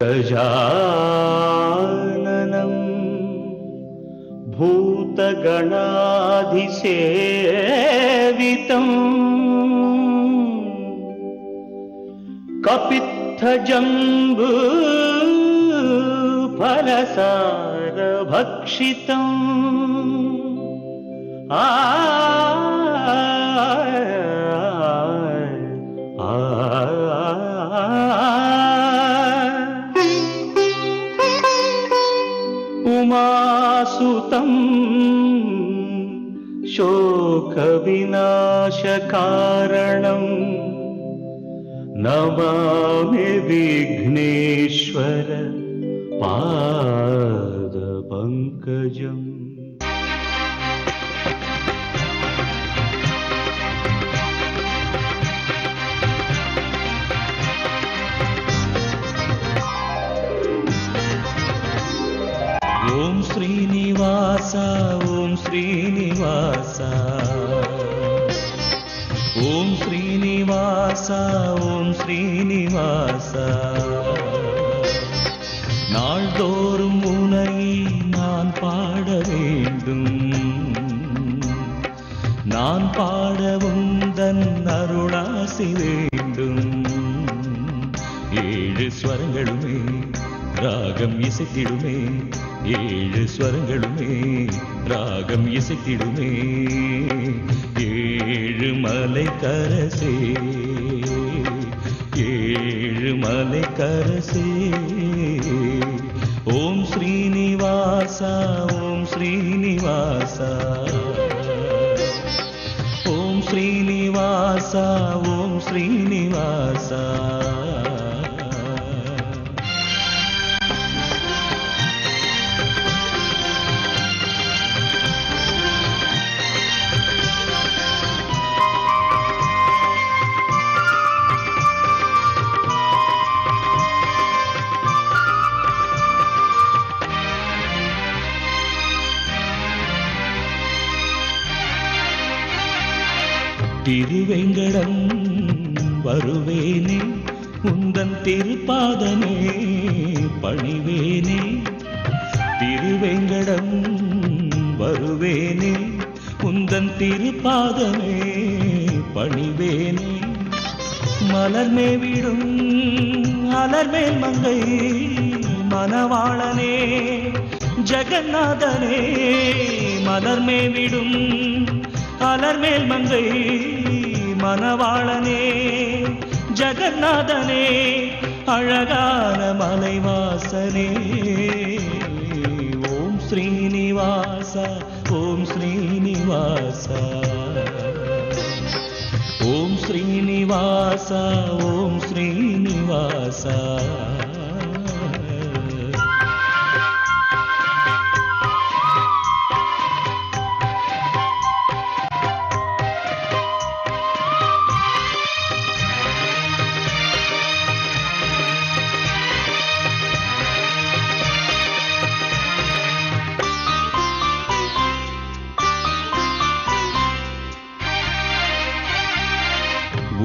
गजाननं भूतगणाधिसेवितं कपित्थजम्बू फलसारभक्षितं उमासुतं शोकविनाशकारणं नमामि विघ्नेश्वर पादपङ्कजम्। ओम श्रीनिवास ओम श्रीनिवास ओम श्रीनिवास ओम श्रीनिवास நாள்தோறும் உன்னை நான் பாட வேண்டும், நான் பாட உந்தன் அருளாசி வேண்டும். ஏழு ஸ்வரங்களுமே ராகம் இசைத்திடுமே, ஏழு ஸ்வரங்களுமே ராகம் இசைத்திடுமே. ஏழு மலை கரசே ஏழு மலை கரசே. ஓம் ஸ்ரீனிவாச ஓம் ஸ்ரீனிவாச ஓம் ஸ்ரீனிவாச ஓம் ஸ்ரீனிவாச. திருவேங்கடம் வருவேனே, உந்தன் திருப்பாதமே பணிவேனே. திருவேங்கடம் வருவேனே, உந்தன் திருப்பாதமே பணிவேனே. மலர்மே விடும் அலர்மேல் மங்கை மணவாளனே ஜெகநாதனே. மலர்மே விடும் அலர்மேல் மங்கை மணவாளனே ஜெகநாதனே. அழகான மலைவாசனே. ஓம் ஸ்ரீனிவாச ஓம் ஸ்ரீனிவாச ஓம் ஸ்ரீனிவாச ஓம் ஸ்ரீனிவாச.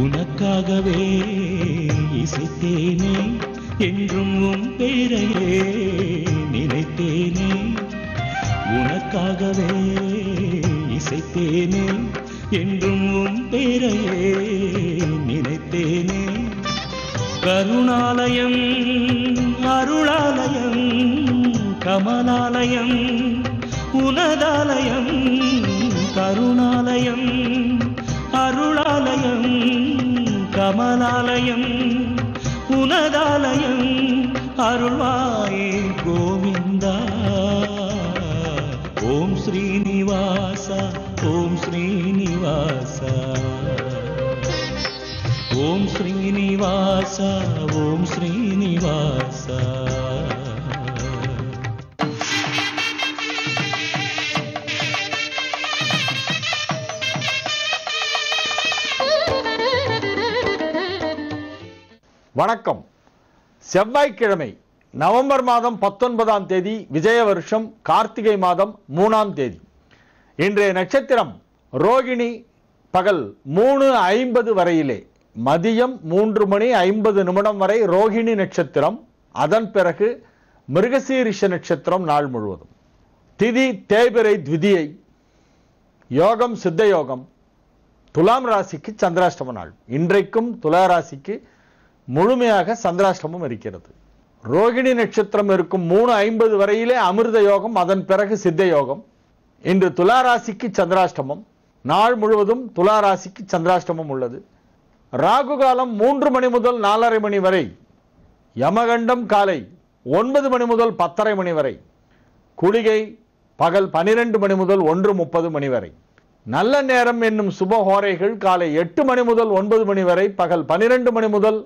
உனக்காகவே இசைத்தேனே, என்றும் உன் பேரையே நினைத்தேனே. உனக்காகவே இசைத்தேனே, என்றும் உன் பேரையே நினைத்தேனே. கருணாலயம் அருளாலயம் கமலாலயம் உனதாலயம். கருணாலயம் அருளாலயம் கமலாலயம் உனதாலயம். அருள்வாயே கோவிந்தா. ஓம் ஸ்ரீனிவாச ஓம் ஸ்ரீனிவாச ஓம் ஸ்ரீனிவாச ஓம் ஸ்ரீனிவாச. வணக்கம். செவ்வாய்க்கிழமை நவம்பர் மாதம் 19ஆம் தேதி, விஜய வருஷம் கார்த்திகை மாதம் 3ஆம் தேதி. இன்றைய நட்சத்திரம் ரோகிணி. பகல் 3:50 வரையிலே, மதியம் 3:50 வரை ரோகிணி நட்சத்திரம். அதன் பிறகு மிருகசீரிஷ நட்சத்திரம் நாள் முழுவதும். திதி தேய்பிறை த்விதியை, யோகம் சித்த யோகம். துலாம் ராசிக்கு சந்திராஷ்டம நாள். இன்றைக்கும் துலா ராசிக்கு முழுமையாக சந்திராஷ்டமம் இருக்கிறது. ரோகிணி நட்சத்திரம் இருக்கும் 3:50 வரையிலே அமிர்த யோகம், அதன் பிறகு சித்த யோகம். இன்று துலா ராசிக்கு சந்திராஷ்டமம். நாள் முழுவதும் துலா ராசிக்கு சந்திராஷ்டமம் உள்ளது. ராகு காலம் 3 மணி முதல் 4:30 மணி வரை. யமகண்டம் காலை 9 மணி முதல் 10:30 மணி வரை. குளிகை பகல் 12 மணி முதல் 1:30 மணி வரை. நல்ல நேரம் என்னும் சுபஹோரைகள் காலை 8 மணி முதல் 9 மணி வரை, பகல் 12 மணி முதல்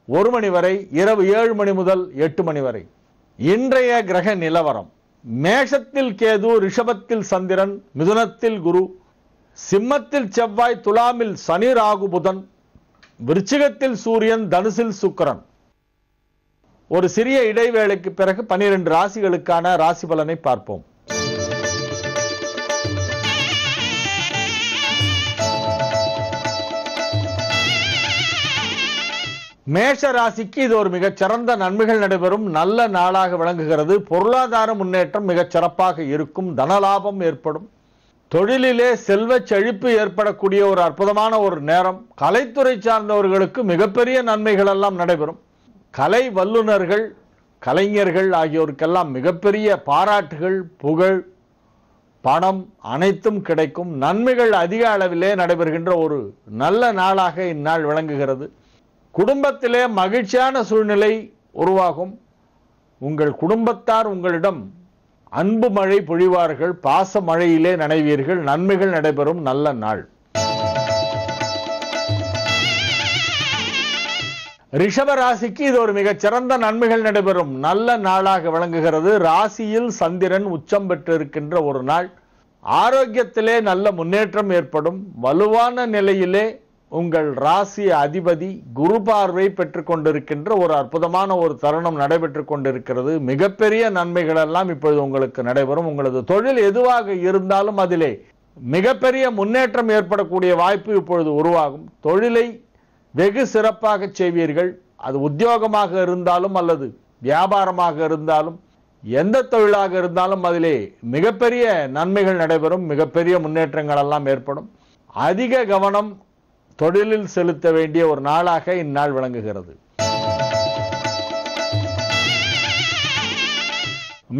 1 மணி வரை, இரவு 7 மணி முதல் 8 மணி வரை. இன்றைய கிரக நிலவரம்: மேஷத்தில் கேது, ரிஷபத்தில் சந்திரன், மிதுனத்தில் குரு, சிம்மத்தில் செவ்வாய், துலாமில் சனி ராகு புதன், விருச்சிகத்தில் சூரியன், தனுசில் சுக்கிரன். ஒரு சிறிய இடைவேளைக்கு பிறகு 12 ராசிகளுக்கான ராசி பலனை பார்ப்போம். மேஷ ராசிக்கு இது ஒரு மிகச் சிறந்த நன்மைகள் நடைபெறும் நல்ல நாளாக விளங்குகிறது. பொருளாதார முன்னேற்றம் மிகச் சிறப்பாக இருக்கும். தனலாபம் ஏற்படும். தொழிலிலே செல்வ செழிப்பு ஏற்படக்கூடிய ஒரு அற்புதமான ஒரு நேரம். கலைத்துறை சார்ந்தவர்களுக்கு மிகப்பெரிய நன்மைகள் எல்லாம் நடைபெறும். கலை வல்லுநர்கள், கலைஞர்கள் ஆகியோருக்கெல்லாம் மிகப்பெரிய பாராட்டுகள், புகழ், பணம் அனைத்தும் கிடைக்கும். நன்மைகள் அதிக அளவிலே நடைபெறுகின்ற ஒரு நல்ல நாளாக இந்நாள் விளங்குகிறது. குடும்பத்திலே மகிழ்ச்சியான சூழ்நிலை உருவாகும். உங்கள் குடும்பத்தார் உங்களிடம் அன்பு மழை பொழிவார்கள். பாச மழையிலே நனைவீர்கள். நன்மைகள் நடைபெறும் நல்ல நாள். ரிஷப ராசிக்கு இது ஒரு மிகச் சிறந்த நன்மைகள் நடைபெறும் நல்ல நாளாக விளங்குகிறது. ராசியில் சந்திரன் உச்சம் பெற்றிருக்கின்ற ஒரு நாள். ஆரோக்கியத்திலே நல்ல முன்னேற்றம் ஏற்படும். வலுவான நிலையிலே உங்கள் ராசி அதிபதி குரு பார்வை பெற்றுக் கொண்டிருக்கின்ற ஒரு அற்புதமான ஒரு தருணம் நடைபெற்றுக் கொண்டிருக்கிறது. மிகப்பெரிய நன்மைகள் எல்லாம் இப்பொழுது உங்களுக்கு நடைபெறும். உங்களது தொழில் எதுவாக இருந்தாலும் அதிலே மிகப்பெரிய முன்னேற்றம் ஏற்படக்கூடிய வாய்ப்பு இப்பொழுது உருவாகும். தொழிலை வெகு சிறப்பாக செய்வீர்கள். அது உத்தியோகமாக இருந்தாலும் அல்லது வியாபாரமாக இருந்தாலும் எந்த தொழிலாக இருந்தாலும் அதிலே மிகப்பெரிய நன்மைகள் நடைபெறும். மிகப்பெரிய முன்னேற்றங்கள் எல்லாம் ஏற்படும். அதிக கவனம் தொழிலில் செலுத்த வேண்டிய ஒரு நாளாக இந்நாள் விளங்குகிறது.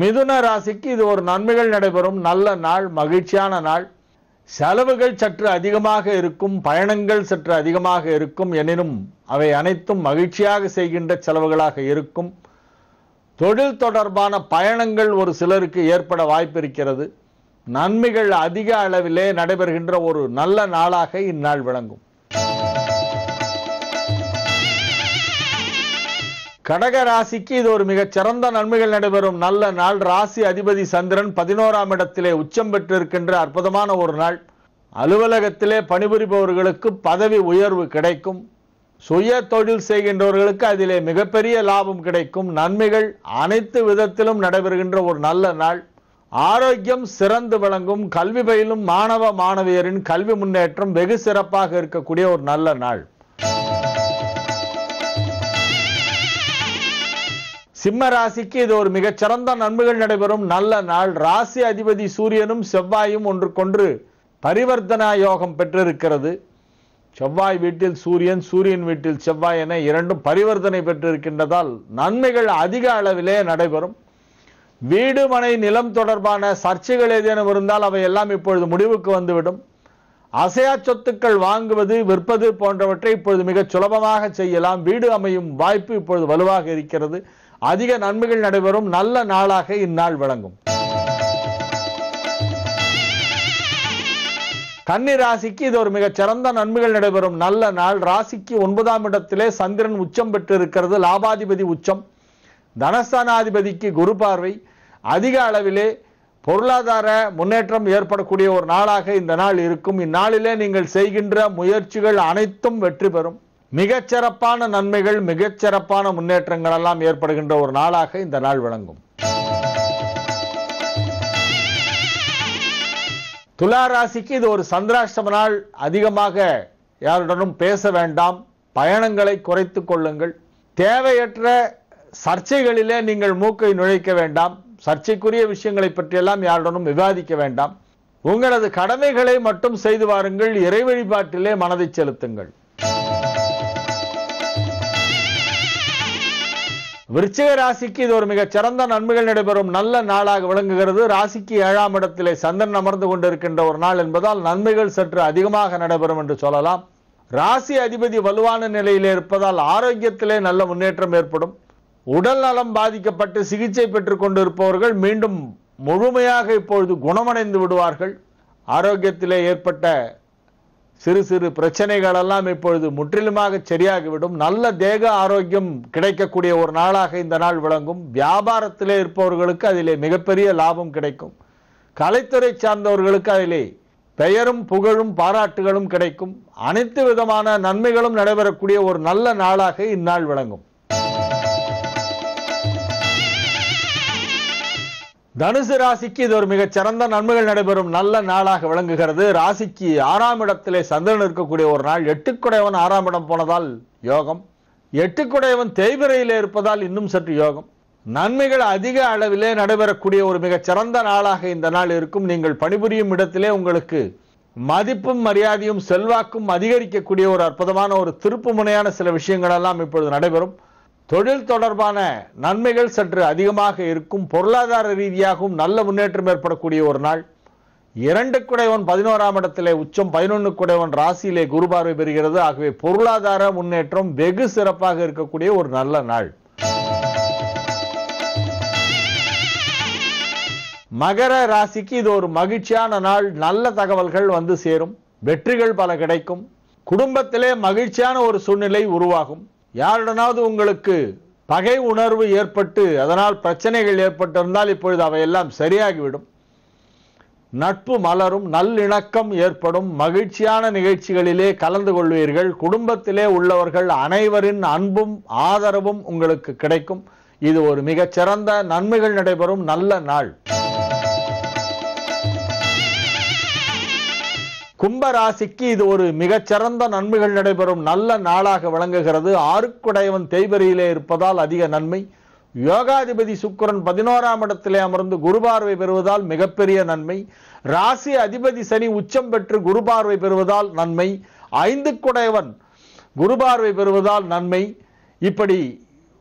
மிதுன ராசிக்கு இது ஒரு நன்மைகள் நடைபெறும் நல்ல நாள். மகிழ்ச்சியான நாள். செலவுகள் சற்று அதிகமாக இருக்கும். பயணங்கள் சற்று அதிகமாக இருக்கும். எனினும் அவை அனைத்தும் மகிழ்ச்சியாக செய்கின்ற செலவுகளாக இருக்கும். தொழில் தொடர்பான பயணங்கள் ஒரு சிலருக்கு ஏற்பட வாய்ப்பு இருக்கிறது. நன்மைகள் அதிக அளவிலே நடைபெறுகின்ற ஒரு நல்ல நாளாக இந்நாள் விளங்கும். கடக ராசிக்கு இது ஒரு மிகச் சிறந்த நன்மைகள் நடைபெறும் நல்ல நாள். ராசி அதிபதி சந்திரன் 11ஆம் இடத்திலே உச்சம் பெற்றிருக்கின்ற அற்புதமான ஒரு நாள். அலுவலகத்திலே பணிபுரிபவர்களுக்கு பதவி உயர்வு கிடைக்கும். சுய தொழில் செய்கின்றவர்களுக்கு அதிலே மிகப்பெரிய லாபம் கிடைக்கும். நன்மைகள் அனைத்து விதத்திலும் நடைபெறுகின்ற ஒரு நல்ல நாள். ஆரோக்கியம் சிறந்து விளங்கும். கல்வி பயிலும் மாணவ மாணவியரின் கல்வி முன்னேற்றம் வெகு சிறப்பாக இருக்கக்கூடிய ஒரு நல்ல நாள். சிம்ம ராசிக்கு இது ஒரு மிகச் சிறந்த நன்மைகள் நடைபெறும் நல்ல நாள். ராசி அதிபதி சூரியனும் செவ்வாயும் ஒன்றுக்கொன்று பரிவர்த்தனா யோகம் பெற்றிருக்கிறது. செவ்வாய் வீட்டில் சூரியன், சூரியன் வீட்டில் செவ்வாய் என இரண்டும் பரிவர்த்தனை பெற்றிருக்கின்றதால் நன்மைகள் அதிக அளவிலே நடைபெறும். வீடு மனை நிலம் தொடர்பான சர்ச்சைகள் ஏதேனும் இருந்தால் அவை எல்லாம் இப்பொழுது முடிவுக்கு வந்துவிடும். அசையா சொத்துக்கள் வாங்குவது விற்பது போன்றவற்றை இப்பொழுது மிக சுலபமாக செய்யலாம். வீடு அமையும் வாய்ப்பு இப்பொழுது வலுவாக இருக்கிறது. அதிக நன்மைகள் நடைபெறும் நல்ல நாளாக இந்நாள் விளங்கும். கன்னி ராசிக்கு இது ஒரு மிகச் சிறந்த நன்மைகள் நடைபெறும் நல்ல நாள். ராசிக்கு 9ஆம் இடத்திலே சந்திரன் உச்சம் பெற்றிருக்கிறது. லாபாதிபதி உச்சம். தனஸ்தானாதிபதிக்கு குரு பார்வை. அதிக அளவிலே பொருளாதார முன்னேற்றம் ஏற்படக்கூடிய ஒரு நாளாக இந்த நாள் இருக்கும். இந்நாளிலே நீங்கள் செய்கின்ற முயற்சிகள் அனைத்தும் வெற்றி பெறும். மிகச்சிறப்பான நன்மைகள், மிகச்சிறப்பான முன்னேற்றங்கள் எல்லாம் ஏற்படுகின்ற ஒரு நாளாக இந்த நாள் விளங்கும். துலா ராசிக்கு இது ஒரு சந்திராஷ்டம நாள். அதிகமாக யாருடனும் பேச வேண்டாம். பயணங்களை குறைத்துக் கொள்ளுங்கள். தேவையற்ற சர்ச்சைகளிலே நீங்கள் மூக்கை நுழைக்க வேண்டாம். சர்ச்சைக்குரிய விஷயங்களை பற்றியெல்லாம் யாருடனும் விவாதிக்க வேண்டாம். உங்களது கடமைகளை மட்டும் செய்து வாருங்கள். இறை வழிபாட்டிலே மனதை செலுத்துங்கள். விருச்சிக ராசிக்கு இது ஒரு மிகச் சிறந்த நன்மைகள் நடைபெறும் நல்ல நாளாக விளங்குகிறது. ராசிக்கு 7ஆம் இடத்திலே சந்திரன் அமர்ந்து கொண்டிருக்கின்ற ஒரு நாள் என்பதால் நன்மைகள் சற்று அதிகமாக நடைபெறும் என்று சொல்லலாம். ராசி அதிபதி வலுவான நிலையிலே இருப்பதால் ஆரோக்கியத்திலே நல்ல முன்னேற்றம் ஏற்படும். உடல் நலம் பாதிக்கப்பட்டு சிகிச்சை பெற்றுக் கொண்டிருப்பவர்கள் மீண்டும் முழுமையாக இப்பொழுது குணமடைந்து விடுவார்கள். ஆரோக்கியத்திலே ஏற்பட்ட சிறு சிறு பிரச்சனைகள் எல்லாம் இப்பொழுது முற்றிலுமாக சரியாகிவிடும். நல்ல தேக ஆரோக்கியம் கிடைக்கக்கூடிய ஒரு நாளாக இந்த நாள் விளங்கும். வியாபாரத்திலே இருப்பவர்களுக்கு அதிலே மிகப்பெரிய லாபம் கிடைக்கும். கலைத்துறை சார்ந்தவர்களுக்கு அதிலே பெயரும் புகழும் பாராட்டுகளும் கிடைக்கும். அனைத்து விதமான நன்மைகளும் நடைபெறக்கூடிய ஒரு நல்ல நாளாக இந்நாள் விளங்கும். தனுசு ராசிக்கு இது ஒரு மிகச் சிறந்த நன்மைகள் நடைபெறும் நல்ல நாளாக விளங்குகிறது. ராசிக்கு 6ஆம் இடத்திலே சந்திரன் இருக்கக்கூடிய ஒரு நாள். 8குடையவன் 6ஆம் இடம் போனதால் யோகம். 8குடையவன் தேய்பிரையிலே இருப்பதால் இன்னும் சற்று யோகம். நன்மைகள் அதிக அளவிலே நடைபெறக்கூடிய ஒரு மிகச் சிறந்த நாளாக இந்த நாள் இருக்கும். நீங்கள் பணிபுரியும் இடத்திலே உங்களுக்கு மதிப்பும் மரியாதையும் செல்வாக்கும் அதிகரிக்கக்கூடிய ஒரு அற்புதமான ஒரு திருப்பு முனையான சில விஷயங்கள் எல்லாம் இப்பொழுது நடைபெறும். தொழில் தொடர்பான நன்மைகள் சற்று அதிகமாக இருக்கும். பொருளாதார ரீதியாகவும் நல்ல முன்னேற்றம் ஏற்படக்கூடிய ஒரு நாள். 2குடையவன் 11ஆம் இடத்திலே உச்சம். 11குடையவன் ராசியிலே குரு பார்வை பெறுகிறது. ஆகவே பொருளாதார முன்னேற்றம் வெகு சிறப்பாக இருக்கக்கூடிய ஒரு நல்ல நாள். மகர ராசிக்கு இது ஒரு மகிழ்ச்சியான நாள். நல்ல தகவல்கள் வந்து சேரும். வெற்றிகள் பல கிடைக்கும். குடும்பத்திலே மகிழ்ச்சியான ஒரு சூழ்நிலை உருவாகும். யாருடனாவது உங்களுக்கு பகை உணர்வு ஏற்பட்டு அதனால் பிரச்சனைகள் ஏற்பட்டிருந்தால் இப்பொழுது அவையெல்லாம் சரியாகிவிடும். நட்பு மலரும். நல்லிணக்கம் ஏற்படும். மகிழ்ச்சியான நிகழ்ச்சிகளிலே கலந்து கொள்வீர்கள். குடும்பத்திலே உள்ளவர்கள் அனைவரின் அன்பும் ஆதரவும் உங்களுக்கு கிடைக்கும். இது ஒரு மிகச் சிறந்த நன்மைகள் நடைபெறும் நல்ல நாள். கும்பராசிக்கு இது ஒரு மிகச்சிறந்த நன்மைகள் நடைபெறும் நல்ல நாளாக விளங்குகிறது. 6குடையவன் தேய்பிரையிலே இருப்பதால் அதிக நன்மை. யோகாதிபதி சுக்கிரன் 11ஆம் இடத்திலே அமர்ந்து குரு பார்வை பெறுவதால் மிகப்பெரிய நன்மை. ராசி அதிபதி சனி உச்சம் பெற்று குரு பார்வை பெறுவதால் நன்மை. 5குடையவன் குரு பார்வை பெறுவதால் நன்மை. இப்படி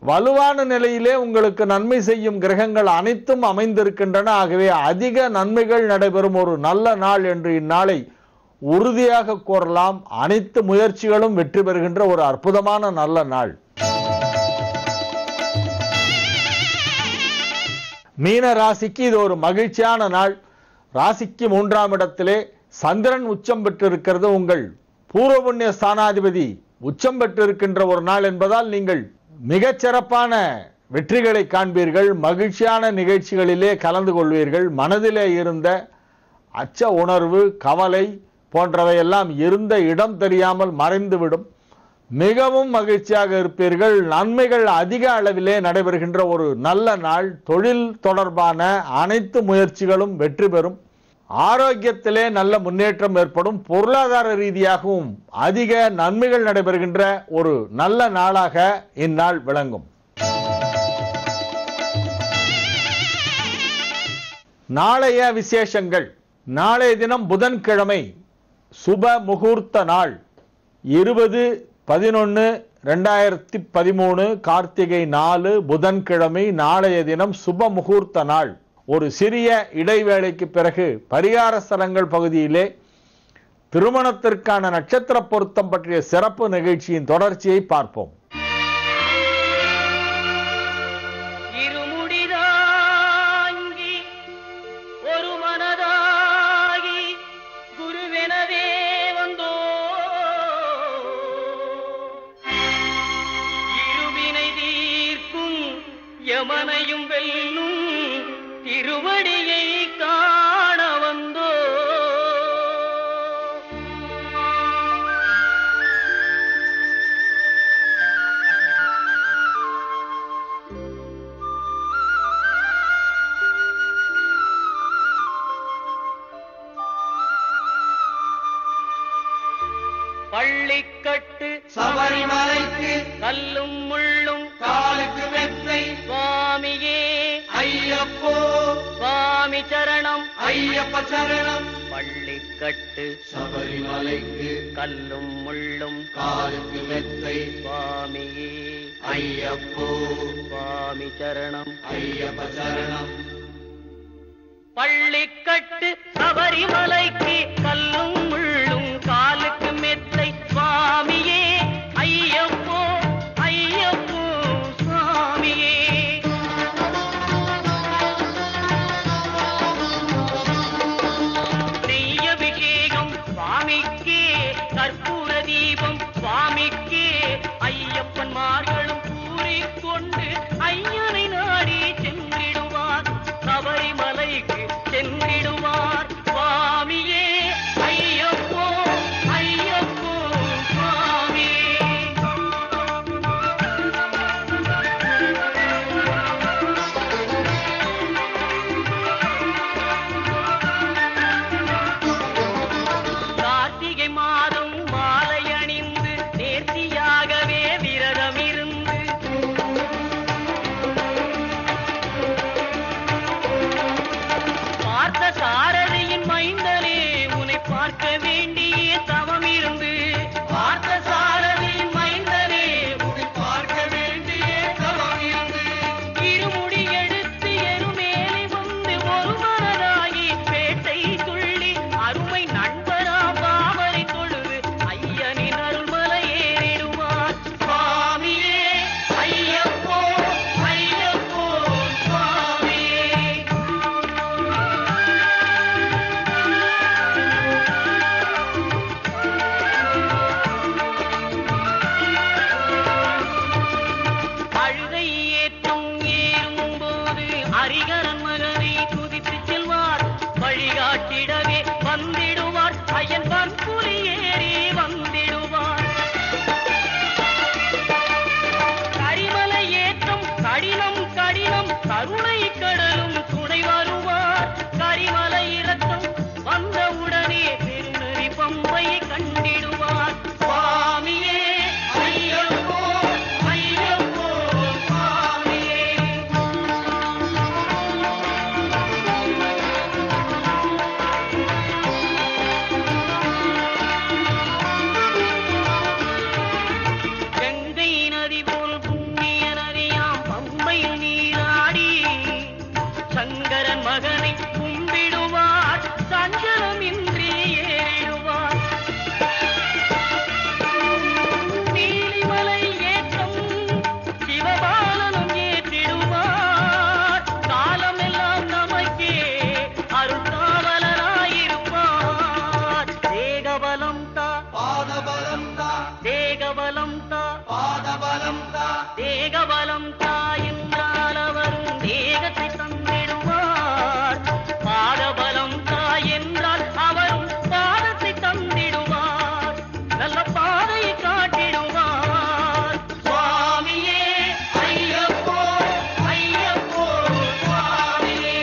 வலுவான நிலையிலே உங்களுக்கு நன்மை செய்யும் கிரகங்கள் அனைத்தும் அமைந்திருக்கின்றன. ஆகவே அதிக நன்மைகள் நடைபெறும் ஒரு நல்ல நாள் என்று இந்நாளை உறுதியாக கூறலாம். அனைத்து முயற்சிகளும் வெற்றி பெறுகின்ற ஒரு அற்புதமான நல்ல நாள். மீன ராசிக்கு இது ஒரு மகிழ்ச்சியான நாள். ராசிக்கு 3ஆம் இடத்திலே சந்திரன் உச்சம் பெற்றிருக்கிறது. உங்கள் பூர்வ புண்ணிய ஸ்தானாதிபதி உச்சம் பெற்றிருக்கின்ற ஒரு நாள் என்பதால் நீங்கள் மிகச் சிறப்பான வெற்றிகளை காண்பீர்கள். மகிழ்ச்சியான நிகழ்ச்சிகளிலே கலந்து கொள்வீர்கள். மனதிலே இருந்த அச்ச உணர்வு கவலை போன்றவையெல்லாம் இருந்த இடம் தெரியாமல் மறைந்துவிடும். மிகவும் மகிழ்ச்சியாக இருப்பீர்கள். நன்மைகள் அதிக அளவிலே நடைபெறுகின்ற ஒரு நல்ல நாள். தொழில் தொடர்பான அனைத்து முயற்சிகளும் வெற்றி பெறும். ஆரோக்கியத்திலே நல்ல முன்னேற்றம் ஏற்படும். பொருளாதார ரீதியாகவும் அதிக நன்மைகள் நடைபெறுகின்ற ஒரு நல்ல நாளாக இந்நாள் விளங்கும். நாளைய விசேஷங்கள். நாளைய தினம் புதன்கிழமை சுப முகூர்த்த நாள். 20/11/2013 கார்த்திகை 4 புதன்கிழமை. நாளைய தினம் சுப முகூர்த்த நாள். ஒரு சிறிய இடைவேளைக்கு பிறகு பரிகார ஸ்தலங்கள் பகுதியிலே திருமணத்திற்கான நட்சத்திர பொருத்தம் பற்றிய சிறப்பு நிகழ்ச்சியின் தொடர்ச்சியை பார்ப்போம். யமனையும் வெல்லும் திருவடியை காண வந்தோ. பள்ளிக்கட்டு சபரிமலைக்கு கல்லும் முள்ளும் காலுக்கு மெத்த மெத்தை சுவாமியே ஐயப்போ சுவாமி சரணம் ஐயப்ப சரணம் பள்ளிக்கட்டு சபரிமலைக்கு கல்லும் முள்ளும் காலுக்கு மெத்தை சுவாமியே ஐயப்போ சுவாமி சரணம் ஐயப்ப சரணம் பள்ளிக்கட்டு சபரிமலைக்கு கல்லும் முள்ளும் காலுக்கு மெத்தை சுவாமியே ஐயப்போ ஐயப்போ சுவாமியே நெய்யபிஷேகம் சுவாமிக்கே கற்பூர தீபம் சுவாமிக்கே ஐயப்பன்மார்களும் கூறிக்கொண்டு ஐயனை நாடி சென்றிடுவார் சபரிமலைக்கு சென்றிடுவார் சுவாமியே ஐயப்போ ஐயப்போ சுவாமியே கார்த்திகை மாதம் மாலை அணிந்து நேர்த்தியாகவே விரதம் இருந்து பார்த்த சாரதியின் மைந்தனே உன்னை பார்க்க வேண்டிய தவம் இருந்து பார்த்த சாரதியின் மைந்தனே உன்னை பார்க்க வேண்டிய தவம் இருந்து இருமுடி எடுத்து எருமேலி வந்து ஒரு மனதாகி பேட்டை துள்ளி அருமை நண்பரா பாவரை தொழுது ஐயனின் அருள்மலை ஏறிடுவார் சுவாமியே ஐயப்போ ஐயப்போ சுவாமியே அழுகை ஏற்றம் ஏறும்போது ஹரிகரன் மகனை துதித்து செல்வார் வழிகாட்டிடவே வந்திடுவார் ஐயன் பன்புலி ஏறி வந்திடுவார் கரிமலை ஏற்றம் கடினம் கடினம் கருணை கடலும் துணை வருவார் கரிமலை இறக்கம் வந்தவுடனே பெருநெறி பம்பை கண்டிடுவார் சுவாமியே ஐயப்போ ஐயப்போ சுவாமியே கங்கை நதி போல் புண்ணிய நதியாம் பம்பையில் நீராடி சங்கரன் மகனை கும்பிடுவார் சஞ்சலமின்றி ஏறிடுவார் நீலிமலை ஏற்றம் சிவபாலனும் ஏற்றிடுவார் காலமெல்லாம் நமக்கே அருள்காவலராயிருப்பார் தேகபலம் தா பாதபலம் தா தேகபலம் தா பாதபலம் தா தேகபலம் தா என்றால் அவரும் தேகத்தை தந்திடுவார் பாதபலம் தா என்றால் அவரும் பாதத்தை தந்திடுவார் நல்ல பாதையை காட்டிடுவார் சுவாமியே ஐயப்போ ஐயப்போ சுவாமியே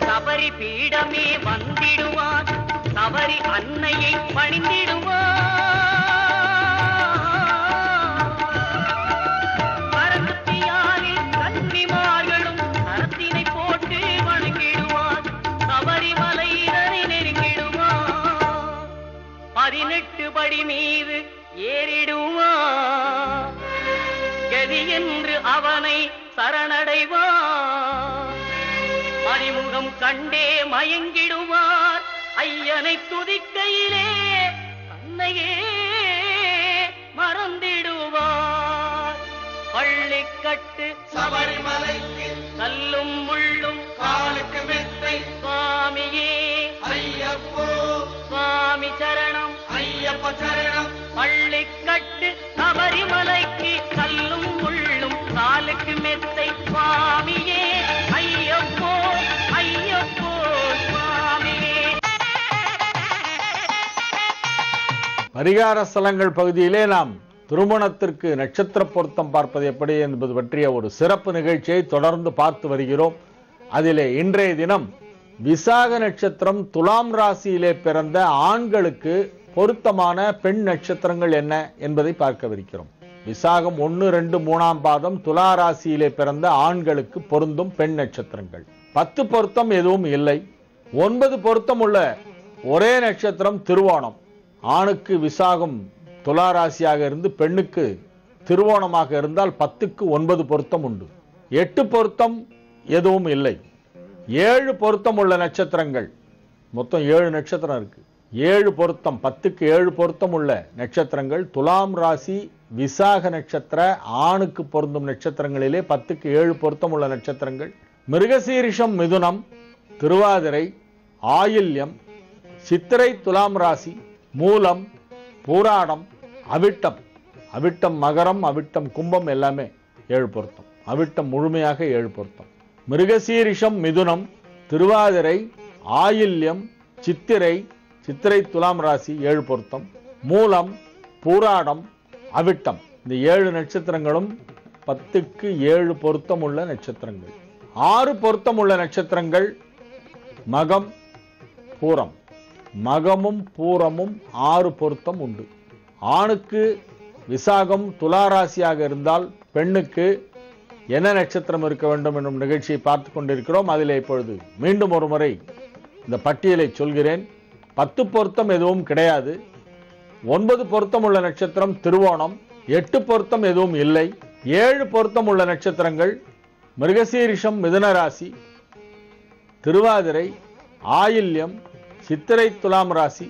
சபரி பீடமே வந்திடுவார் சபரி அன்னையை பணிந்திடுவார் பரமத்தியாரில் கன்னிமார்களும் கரத்தினை போட்டு வணங்கிடுவார் சபரிமலை இதனை நெருங்கிடுவார் 18 படி மீது ஏறிடுவார் கதி என்று அவனை சரணடைவார் மணிமுகம் கண்டே மயங்கிடுவார் ஐயனை துதிக்கையிலே தன்னையே மறந்திடுவார் பள்ளிக்கட்டு சபரிமலைக்கு கல்லும் முள்ளும் காலுக்கு மெத்தை சுவாமியே ஐயப்போ சுவாமி சரணம் ஐயப்ப சரணம் பள்ளிக்கட்டு சபரிமலைக்கு கல்லும் முள்ளும் காலுக்கு மெத்தை சுவாமியே ஐயப்போ ஐயப்போ சுவாமியே. பரிகார ஸ்தலங்கள் பகுதியிலே நாம் திருமணத்திற்கு நட்சத்திர பொருத்தம் பார்ப்பது எப்படி என்பது பற்றிய ஒரு சிறப்பு நிகழ்ச்சியை தொடர்ந்து பார்த்து வருகிறோம். அதிலே இன்றைய தினம் விசாக நட்சத்திரம் துலாம் ராசியிலே பிறந்த ஆண்களுக்கு பொருத்தமான பெண் நட்சத்திரங்கள் என்ன என்பதை பார்க்கவிருக்கிறோம். விசாகம் 1, 2, 3ஆம் பாதம் துலா ராசியிலே பிறந்த ஆண்களுக்கு பொருந்தும் பெண் நட்சத்திரங்கள். 10 பொருத்தம் எதுவும் இல்லை. 9 பொருத்தம் உள்ள ஒரே நட்சத்திரம் திருவோணம். ஆணுக்கு விசாகம் துலா ராசியாக இருந்து பெண்ணுக்கு திருவோணமாக இருந்தால் 10க்கு 9 பொருத்தம் உண்டு. 8 பொருத்தம் எதுவும் இல்லை. 7 பொருத்தம் உள்ள நட்சத்திரங்கள், மொத்தம் 7 நட்சத்திரம் இருக்கு. 7 பொருத்தம், 10க்கு 7 பொருத்தம் உள்ள நட்சத்திரங்கள் துலாம் ராசி விசாக நட்சத்திர ஆணுக்கு பொருந்தும் நட்சத்திரங்களிலே 10க்கு 7 பொருத்தம் உள்ள நட்சத்திரங்கள் மிருகசீரிஷம், மிதுனம், திருவாதிரை, ஆயில்யம், சித்திரை துலாம் ராசி, மூலம், பூராடம், அவிட்டம். அவிட்டம் மகரம், அவிட்டம் கும்பம் எல்லாமே 7 பொருத்தம். அவிட்டம் முழுமையாக 7 பொருத்தம். மிருகசீரிஷம், மிதுனம், திருவாதிரை, ஆயில்யம், சித்திரை, சித்திரை துலாம் ராசி 7 பொருத்தம். மூலம், பூராடம், அவிட்டம் இந்த 7 நட்சத்திரங்களும் 10க்கு 7 பொருத்தம் உள்ள நட்சத்திரங்கள். 6 பொருத்தம் உள்ள நட்சத்திரங்கள் மகம், பூரம். மகமும் பூரமும் 6 பொருத்தம் உண்டு. ஆணுக்கு விசாகம் துளாராசியாக இருந்தால் பெண்ணுக்கு என்ன நட்சத்திரம் இருக்க வேண்டும் என்னும் நிகழ்ச்சியை பார்த்து கொண்டிருக்கிறோம். அதிலே இப்பொழுது மீண்டும் ஒரு முறை இந்த பட்டியலை சொல்கிறேன். 10 பொருத்தம் எதுவும் கிடையாது. 9 பொருத்தம் உள்ள நட்சத்திரம் திருவோணம். 8 பொருத்தம் எதுவும் இல்லை. 7 பொருத்தம் உள்ள நட்சத்திரங்கள் மிருகசீரிஷம், மிதுன ராசி, திருவாதிரை, ஆயில்யம், சித்திரை துலாம் ராசி,